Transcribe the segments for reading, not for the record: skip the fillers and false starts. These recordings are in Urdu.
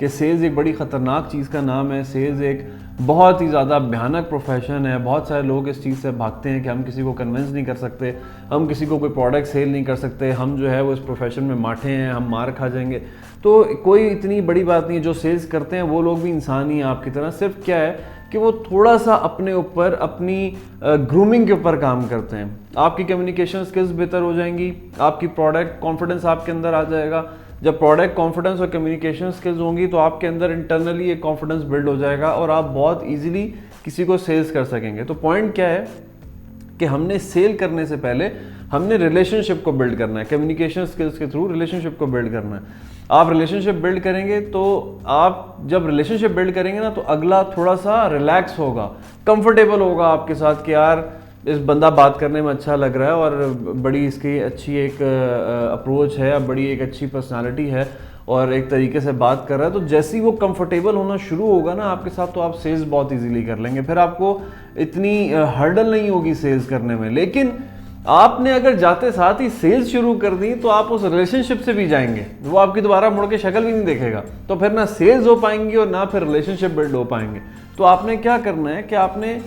کہ سیلز ایک بڑی خطرناک چیز کا نام ہے. سیلز ایک بہت ہی زیادہ بھیانک پروفیشن ہے. بہت سارے لوگ اس چیز سے بھاگتے ہیں کہ ہم کسی کو کنونس نہیں کر سکتے, ہم کسی کو کوئی پروڈکٹ سیل نہیں کر سکتے, ہم جو ہے وہ اس پروفیشن میں ماٹھے ہیں, ہم مار کھا جائیں گے. تو کوئی اتنی بڑی بات نہیں ہے. جو سیلز کرتے ہیں وہ لوگ بھی انسان ہی ہیں آپ کی طرح, صرف کیا ہے کہ وہ تھوڑا سا اپنے اوپر اپنی گرومنگ کے اوپر کام کرتے ہیں. آپ کی کمیونیکیشن سکلز بہتر ہو جائیں گی, آپ کی پروڈکٹ کانفیڈنس آپ کے اندر آ جائے گا. جب پروڈکٹ کانفیڈنس اور کمیونیکیشن سکلز ہوں گی تو آپ کے اندر انٹرنلی ایک کانفیڈنس بلڈ ہو جائے گا اور آپ بہت ایزیلی کسی کو سیلز کر سکیں گے. تو پوائنٹ کیا ہے کہ ہم نے سیل کرنے سے پہلے ہم نے ریلیشن شپ کو بلڈ کرنا ہے. کمیونیکیشن سکلز کے تھرو ریلیشن شپ کو بلڈ کرنا ہے. آپ ریلیشن شپ بلڈ کریں گے تو آپ جب ریلیشن شپ بلڈ کریں گے نا تو اگلا تھوڑا سا ریلیکس ہوگا, کمفرٹیبل ہوگا آپ کے ساتھ کہ یار اس بندہ بات کرنے میں اچھا لگ رہا ہے اور بڑی اس کی اچھی ایک اپروچ ہے, بڑی ایک اچھی پرسنالٹی ہے اور ایک طریقے سے بات کر رہا ہے. تو جیسے ہی وہ کمفرٹیبل ہونا شروع ہوگا نا آپ کے ساتھ تو آپ سیلز بہت ایزیلی کر لیں گے. پھر آپ کو اتنی ہرڈل نہیں ہوگی سیلز کرنے میں. لیکن آپ نے اگر جاتے ساتھ ہی سیلز شروع کر دی تو آپ اس ریلیشن شپ سے بھی جائیں گے, وہ آپ کی دوبارہ مڑ کے شکل بھی نہیں دیکھے گا. تو پھر نہ سیلز ہو پائیں گی اور نہ پھر ریلیشن شپ بلڈ ہو پائیں گے. تو آپ نے کیا کرنا ہے کہ آپ نے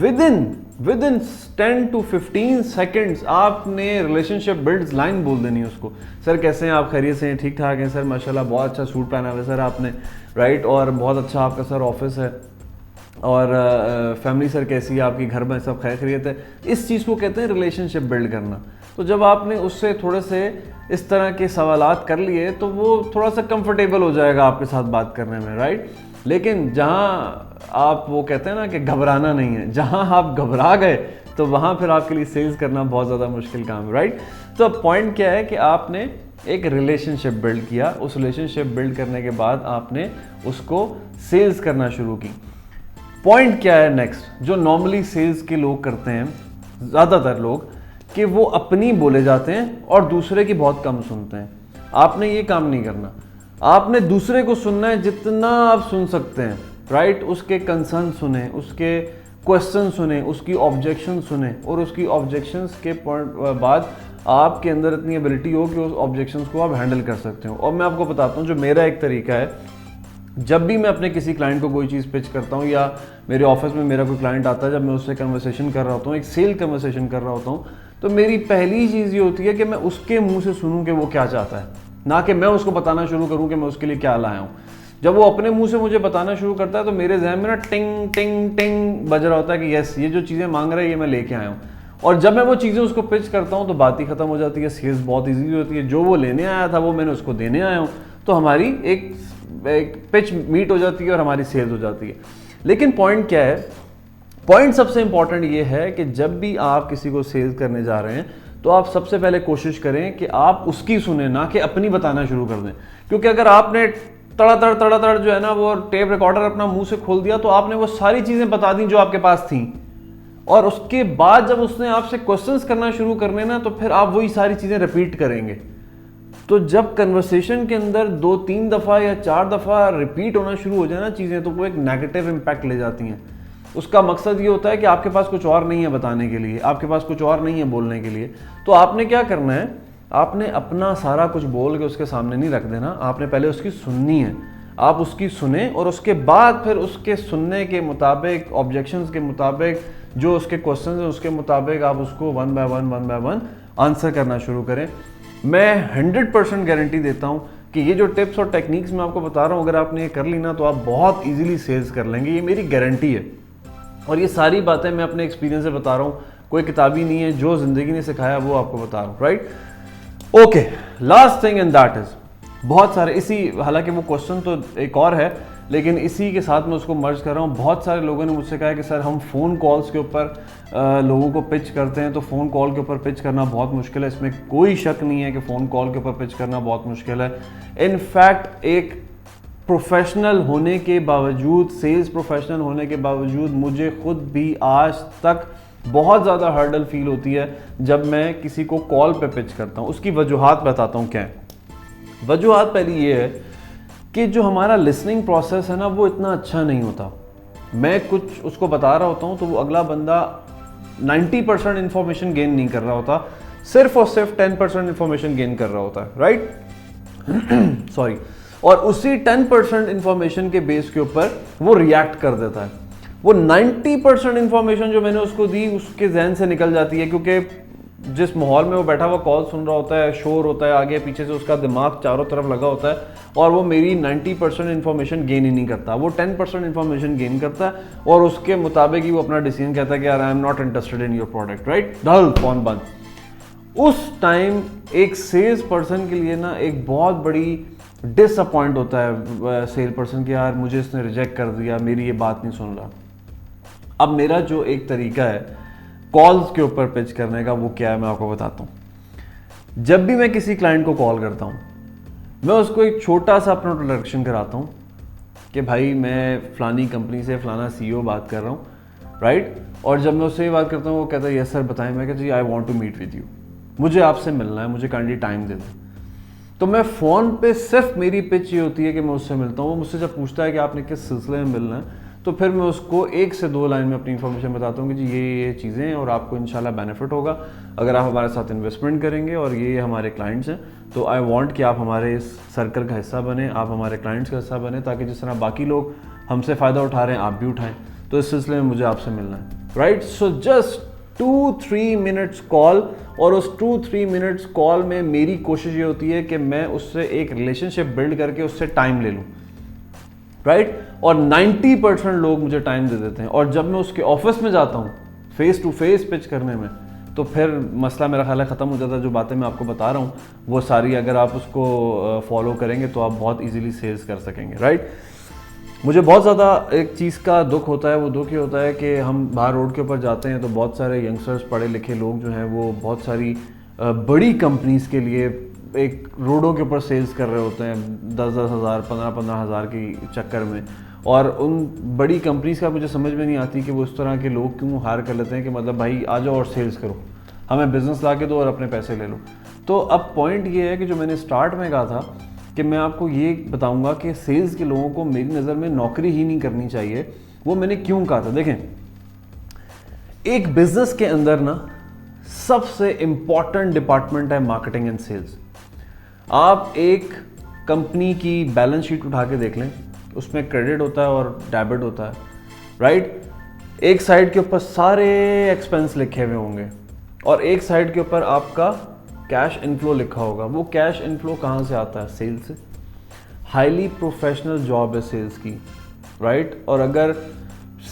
ود ان 10 to 15 seconds آپ نے ریلیشن شپ بلڈ لائن بول دینی ہے اس کو. سر کیسے ہیں آپ, خیریت سے ہیں, ٹھیک ٹھاک ہیں سر, ماشاءاللہ بہت اچھا سوٹ پہنا ہوا ہے سر آپ نے, رائٹ, اور بہت اچھا آپ کا سر آفس ہے, اور فیملی سر کیسی ہے آپ کی, گھر میں سب خیریت ہے. اس چیز کو کہتے ہیں ریلیشن شپ بلڈ کرنا. تو جب آپ نے اس سے تھوڑے سے اس طرح کے سوالات کر لیے تو وہ تھوڑا سا کمفرٹیبل ہو جائے گا آپ کے ساتھ بات کرنے میں, رائٹ. لیکن جہاں آپ وہ کہتے ہیں نا کہ گھبرانا نہیں ہے, جہاں آپ گھبرا گئے تو وہاں پھر آپ کے لیے سیلز کرنا بہت زیادہ مشکل کام ہے, رائٹ. تو پوائنٹ کیا ہے کہ آپ نے ایک ریلیشن شپ بلڈ کیا, اس ریلیشن شپ بلڈ کرنے کے بعد آپ نے اس کو سیلز کرنا شروع کی. پوائنٹ کیا ہے نیکسٹ جو نارملی سیلز کے لوگ کرتے ہیں, زیادہ تر لوگ, کہ وہ اپنی بولے جاتے ہیں اور دوسرے کی بہت کم سنتے ہیں. آپ نے یہ کام نہیں کرنا. آپ نے دوسرے کو سننا ہے جتنا آپ سن سکتے ہیں, رائٹ. اس کے کنسرن سنیں, اس کے کوشچن سنیں, اس کی آبجیکشن سنیں, اور اس کی آبجیکشنس کے بعد آپ کے اندر اتنی ایبلٹی ہو کہ اس آبجیکشنس کو آپ ہینڈل کر سکتے ہو. اور میں آپ کو بتاتا ہوں جو میرا ایک طریقہ ہے, جب بھی میں اپنے کسی کلائنٹ کو کوئی چیز پچ کرتا ہوں یا میرے آفس میں میرا کوئی کلائنٹ آتا ہے, جب میں اس سے کنورسیشن کر رہا ہوتا ہوں, ایک سیل کنورسیشن کر رہا ہوتا ہوں, تو میری پہلی چیز یہ ہوتی ہے کہ میں اس کے منہ سے سنوں کہ وہ کیا چاہتا ہے, نہ کہ میں اس کو بتانا شروع کروں کہ میں اس کے لیے کیا لایا ہوں. جب وہ اپنے منہ سے مجھے بتانا شروع کرتا ہے تو میرے ذہن میں نا ٹنگ ٹنگ ٹنگ بج رہا ہوتا ہے کہ یس یہ جو چیزیں مانگ رہا ہے یہ میں لے کے آیا ہوں. اور جب میں وہ چیزیں اس کو پچ کرتا ہوں تو بات ہی ختم ہو جاتی ہے, سیلز بہت ایزی ہوتی ہے. جو وہ لینے آیا تھا وہ میں نے اس کو دینے آیا ہوں, تو ہماری ایک پچ میٹ ہو جاتی ہے اور ہماری سیلز ہو جاتی ہے. لیکن پوائنٹ کیا ہے, پوائنٹ سب سے امپورٹنٹ یہ ہے کہ جب بھی آپ کسی کو سیلز کرنے جا رہے ہیں تو آپ سب سے پہلے کوشش کریں کہ آپ اس کی سنیں, نہ کہ اپنی بتانا شروع کر دیں. کیونکہ اگر آپ نے تڑا تڑ جو ہے نا وہ ٹیپ ریکارڈر اپنا منہ سے کھول دیا تو آپ نے وہ ساری چیزیں بتا دیں جو آپ کے پاس تھیں, اور اس کے بعد جب اس نے آپ سے کوشچنس کرنا شروع کرنے نا تو پھر آپ وہی ساری چیزیں ریپیٹ کریں گے. تو جب کنورسیشن کے اندر 2-3 دفعہ یا 4 دفعہ ریپیٹ ہونا شروع ہو جائے نا چیزیں, تو وہ ایک نیگیٹو امپیکٹ لے جاتی ہیں. اس کا مقصد یہ ہوتا ہے کہ آپ کے پاس کچھ اور نہیں ہے بتانے کے لیے, آپ کے پاس کچھ اور نہیں ہے بولنے کے لیے. تو آپ نے کیا کرنا ہے, آپ نے اپنا سارا کچھ بول کے اس کے سامنے نہیں رکھ دینا, آپ نے پہلے اس کی سننی ہے. آپ اس کی سنیں اور اس کے بعد پھر اس کے سننے کے مطابق, آبجیکشنز کے مطابق, جو اس کے کوشچنز ہیں اس کے مطابق آپ اس کو ون بائی ون آنسر کرنا شروع کریں. میں 100% گارنٹی دیتا ہوں کہ یہ جو ٹپس اور ٹیکنیکس میں آپ کو بتا رہا ہوں, اگر آپ نے یہ کر لی نا تو آپ بہت ایزیلی سیلز کر لیں گے. یہ میری گارنٹی ہے, اور یہ ساری باتیں میں اپنے ایکسپیرینس سے بتا رہا ہوں, کوئی کتابی نہیں ہے, جو زندگی نے سکھایا وہ آپ کو بتا رہا ہوں, right. Okay, last thing and that is, بہت سارے اسی, حالانکہ وہ کوشچن تو ایک اور ہے لیکن اسی کے ساتھ میں اس کو مرج کر رہا ہوں. بہت سارے لوگوں نے مجھ سے کہا کہ سر ہم فون کالز کے اوپر لوگوں کو پچ کرتے ہیں, تو فون کال کے اوپر پچ کرنا بہت مشکل ہے. اس میں کوئی شک نہیں ہے کہ فون کال کے اوپر پچ کرنا بہت مشکل ہے. ان فیکٹ ایک پروفیشنل ہونے کے باوجود, سیلز پروفیشنل ہونے کے باوجود مجھے خود بھی آج تک بہت زیادہ ہرڈل فیل ہوتی ہے جب میں کسی کو کال پہ پچ کرتا ہوں. اس کی وجوہات بتاتا ہوں کیا ہیں. وجوہات پہلی یہ ہے کہ جو ہمارا لسننگ پروسیس ہے نا وہ اتنا اچھا نہیں ہوتا. میں کچھ اس کو بتا رہا ہوتا ہوں تو وہ اگلا بندہ 90% انفارمیشن گین نہیں کر رہا ہوتا, صرف اور صرف 10% انفارمیشن گین کر رہا ہوتا ہے, رائٹ. سوری. اور اسی 10% انفارمیشن کے بیس کے اوپر وہ ریئیکٹ کر دیتا ہے. وہ 90% انفارمیشن جو میں نے اس کو دی اس کے ذہن سے نکل جاتی ہے, کیونکہ جس ماحول میں وہ بیٹھا ہوا کال سن رہا ہوتا ہے, شور ہوتا ہے آگے پیچھے سے, اس کا دماغ چاروں طرف لگا ہوتا ہے, اور وہ میری 90% انفارمیشن گین ہی نہیں کرتا, وہ 10% انفارمیشن گین کرتا ہے, اور اس کے مطابق ہی وہ اپنا ڈیسیژن کہتا ہے کہ یار I am not interested in your product, right, ڈل فون بند. اس ٹائم ایک سیلز پرسن کے لیے نا ایک بہت بڑی ڈس اپوائنٹ ہوتا ہے سیل پرسن کہ یار مجھے اس نے ریجیکٹ کر دیا, میری یہ بات نہیں سن رہا. اب میرا جو ایک طریقہ ہے کالز کے اوپر پچ کرنے کا وہ کیا ہے میں آپ کو بتاتا ہوں. جب بھی میں کسی کلائنٹ کو کال کرتا ہوں میں اس کو ایک چھوٹا سا اپنا انٹروڈکشن کراتا ہوں کہ بھائی میں فلانی کمپنی سے فلانا سی او بات کر رہا ہوں, رائٹ. اور جب میں اس سے یہ بات کرتا ہوں وہ کہتا ہے یس سر بتائیں. میں کہتا ہوں جی I want to meet with you, مجھے آپ سے ملنا ہے, مجھے کائنڈلی ٹائم دے دیں. تو میں فون پہ صرف میری پچ یہ ہوتی ہے کہ میں اس سے ملتا ہوں. وہ مجھ سے جب پوچھتا ہے کہ آپ نے کس سلسلے میں ملنا ہے تو پھر میں اس کو 1 سے 2 لائن میں اپنی انفارمیشن بتاتا ہوں کہ جی یہ چیزیں ہیں اور آپ کو انشاءاللہ بینیفٹ ہوگا اگر آپ ہمارے ساتھ انویسٹمنٹ کریں گے, اور یہ ہمارے کلائنٹس ہیں, تو آئی وانٹ کہ آپ ہمارے اس سرکل کا حصہ بنیں, آپ ہمارے کلائنٹس کا حصہ بنیں, تاکہ جس طرح باقی لوگ ہم سے فائدہ اٹھا رہے ہیں آپ بھی اٹھائیں. تو اس سلسلے میں مجھے آپ سے ملنا ہے, رائٹ. سو جسٹ 2-3 منٹس کال, اور اس 2-3 منٹس کال میں میری کوشش یہ ہوتی ہے کہ میں اس سے ایک ریلیشن شپ بلڈ کر کے اس سے ٹائم لے لوں, رائٹ. اور 90% لوگ مجھے ٹائم دے دیتے ہیں. اور جب میں اس کے آفس میں جاتا ہوں فیس ٹو فیس پچ کرنے میں تو پھر مسئلہ میرا خیال ہے ختم ہو جاتا ہے. جو باتیں میں آپ کو بتا رہا ہوں وہ ساری اگر آپ اس کو فالو کریں گے تو آپ بہت ایزیلی سیلز کر سکیں گے, رائٹ. مجھے بہت زیادہ ایک چیز کا دکھ ہوتا ہے, وہ دکھ یہ ہوتا ہے کہ ہم باہر روڈ کے اوپر جاتے ہیں تو بہت سارے ینگسٹرز پڑھے لکھے لوگ جو ہیں وہ بہت ساری بڑی کمپنیز کے لیے ایک روڈوں کے اوپر سیلز کر رہے ہوتے ہیں 10-10 ہزار 15-15 ہزار کی چکر میں. اور ان بڑی کمپنیز کا مجھے سمجھ میں نہیں آتی کہ وہ اس طرح کے لوگ کیوں ہائر کر لیتے ہیں کہ مطلب بھائی آ جاؤ اور سیلز کرو, ہمیں بزنس لا کے دو اور اپنے پیسے لے لو. تو اب پوائنٹ یہ ہے کہ جو میں نے اسٹارٹ میں کہا تھا کہ میں آپ کو یہ بتاؤں گا کہ سیلز کے لوگوں کو میری نظر میں نوکری ہی نہیں کرنی چاہیے, وہ میں نے کیوں کہا تھا. دیکھیں ایک بزنس کے اندر نا سب سے امپورٹنٹ ڈپارٹمنٹ ہے مارکیٹنگ اینڈ سیلز. آپ ایک کمپنی کی بیلنس شیٹ اٹھا کے دیکھ لیں, اس میں کریڈٹ ہوتا ہے اور ڈیبٹ ہوتا ہے, رائٹ. ایک سائڈ کے اوپر سارے ایکسپنس لکھے ہوئے ہوں گے اور ایک سائڈ کے اوپر آپ کا کیش انفلو لکھا ہوگا. وہ کیش انفلو کہاں سے آتا ہے؟ سیل سے. ہائیلی پروفیشنل جاب ہے سیلز کی, رائٹ. اور اگر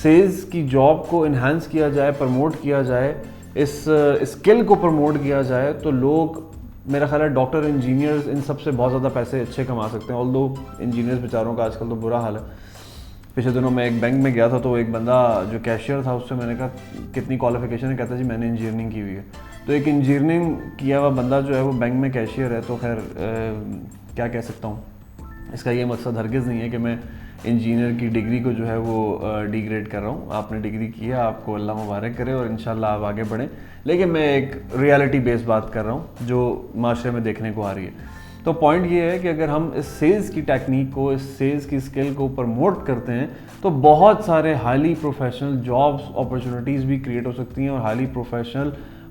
سیلز کی جاب کو انہینس کیا جائے, پروموٹ کیا جائے, اس اسکل کو پروموٹ کیا جائے تو لوگ میرا خیال ہے ڈاکٹر انجینئرز ان سب سے بہت زیادہ پیسے اچھے کما سکتے ہیں. آل دو انجینئرز بیچاروں کا آج کل تو برا حال ہے. پچھلے دنوں میں ایک بینک میں گیا تھا تو ایک بندہ جو کیشیئر تھا اس سے میں نے کہا کتنی کوالیفیکیشن ہے, کہتا جی میں نے انجینئرنگ کی ہوئی ہے. تو ایک انجینئرنگ کیا ہوا بندہ جو ہے وہ بینک میں کیشیئر ہے, تو خیر کیا کہہ سکتا ہوں, اس کا یہ مقصد ہرگز نہیں ہے کہ میں انجینئر کی ڈگری کو جو ہے وہ ڈی گریڈ کر رہا ہوں. آپ نے ڈگری کی ہے, آپ کو اللہ مبارک کرے اور انشاءاللہ آپ آگے بڑھیں, لیکن میں ایک ریالٹی بیس بات کر رہا ہوں جو معاشرے میں دیکھنے کو آ رہی ہے. تو پوائنٹ یہ ہے کہ اگر ہم اس سیلز کی ٹیکنیک کو, اس سیلز کی اسکل کو پروموٹ کرتے ہیں تو بہت سارے ہائیلی پروفیشنل جابس اپرچونیٹیز بھی کریٹ ہو سکتی ہیں, اور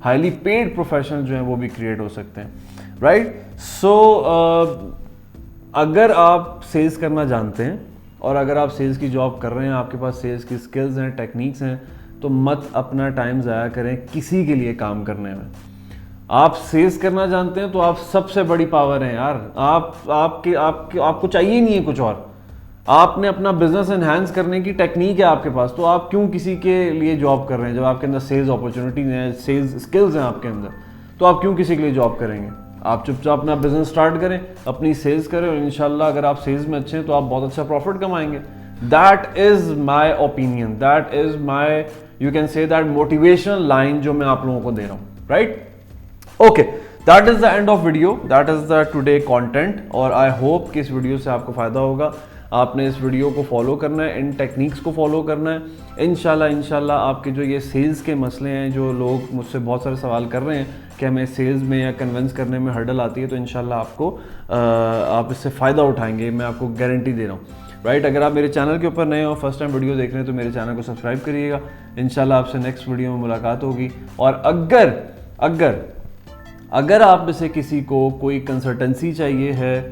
ہائیلی پیڈ پروفیشنل جو ہیں وہ بھی کریٹ ہو سکتے ہیں, رائٹ. سو اگر آپ سیلز کرنا جانتے ہیں اور اگر آپ سیلز کی جاب کر رہے ہیں, آپ کے پاس سیلز کی اسکلز ہیں, ٹیکنیکس ہیں, تو مت اپنا ٹائم ضائع کریں کسی کے لیے کام کرنے میں. آپ سیلز کرنا جانتے ہیں تو آپ سب سے بڑی پاور ہیں یار. آپ کو چاہیے نہیں ہے کچھ اور. آپ نے اپنا بزنس انہینس کرنے کی ٹیکنیک ہے آپ کے پاس, تو آپ کیوں کسی کے لیے جاب کر رہے ہیں؟ جب آپ کے اندر سیلز اپرچونیٹیز ہیں, سیلز اسکلز ہیں آپ کے اندر, تو آپ کیوں کسی کے لیے جاب کریں گے؟ آپ چپ چاپ اپنا بزنس اسٹارٹ کریں, اپنی سیلز کریں, اور انشاءاللہ اگر آپ سیلز میں اچھے ہیں تو آپ بہت اچھا پروفٹ کمائیں گے. That is my opinion, that is my you can say that motivational line جو میں آپ لوگوں کو دے رہا ہوں, right. Okay, that is the and of video, that is the today content. اور آئی ہوپ کہ اس ویڈیو سے آپ کو فائدہ ہوگا. آپ نے اس ویڈیو کو فالو کرنا ہے, ان ٹیکنیکس کو فالو کرنا ہے. انشاءاللہ آپ کے جو یہ سیلز کے مسئلے ہیں, جو لوگ مجھ سے بہت سارے سوال کر رہے ہیں کہ ہمیں سیلز میں یا کنونس کرنے میں ہرڈل آتی ہے, تو انشاءاللہ آپ اس سے فائدہ اٹھائیں گے, میں آپ کو گارنٹی دے رہا ہوں, رائٹ. اگر آپ میرے چینل کے اوپر نئے ہو, فرسٹ ٹائم ویڈیو دیکھ رہے ہیں, تو میرے چینل کو سبسکرائب کریے گا. انشاءاللہ آپ سے نیکسٹ ویڈیو میں ملاقات ہوگی. اور اگر آپ میں سے کسی کو کوئی کنسلٹنسی چاہیے ہے